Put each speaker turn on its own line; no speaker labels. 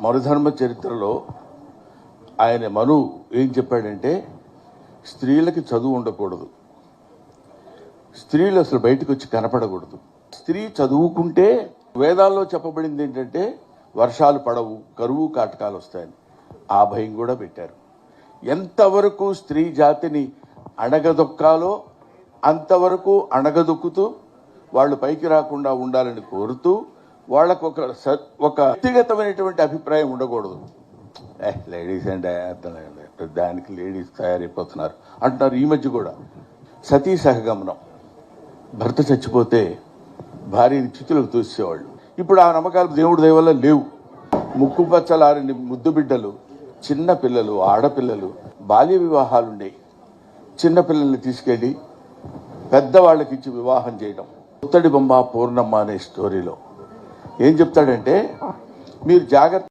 మరుధర్మ చరిత్రలో ఆయన మను ఏం చెప్పాడంటే స్త్రీలకి చదువు ఉండకూడదు, స్త్రీలు అసలు బయటకు వచ్చి కనపడకూడదు. స్త్రీ చదువుకుంటే వేదాల్లో చెప్పబడింది ఏంటంటే వర్షాలు పడవు, కరువు కాటకాలు వస్తాయని. ఆ భయం కూడా పెట్టారు. ఎంతవరకు స్త్రీ జాతిని అణగదొక్కాలో అంతవరకు అణగదొక్కుతూ వాళ్ళు పైకి రాకుండా ఉండాలని కోరుతూ వాళ్ళకు ఒక వ్యక్తిగతమైనటువంటి అభిప్రాయం ఉండకూడదు. లేడీస్ అంటే దానికి లేడీస్ తయారైపోతున్నారు అంటున్నారు. ఈ మధ్య కూడా సతీ సహగమనం, భర్త చచ్చిపోతే భార్యని చితులకు తోసేవాళ్ళు. ఇప్పుడు ఆ నమ్మకాలు దేవుడి దయ వల్ల లేవు. ముక్కు పచ్చలారని ముద్దు బిడ్డలు, చిన్న పిల్లలు, ఆడపిల్లలు, బాల్య వివాహాలుండే చిన్నపిల్లల్ని తీసుకెళ్ళి పెద్దవాళ్ళకి ఇచ్చి వివాహం చేయడం. పుత్తడి బొమ్మ పూర్ణమ్మ అనే స్టోరీలో ఏం చెప్తాడంటే, మీరు జాగ్రత్త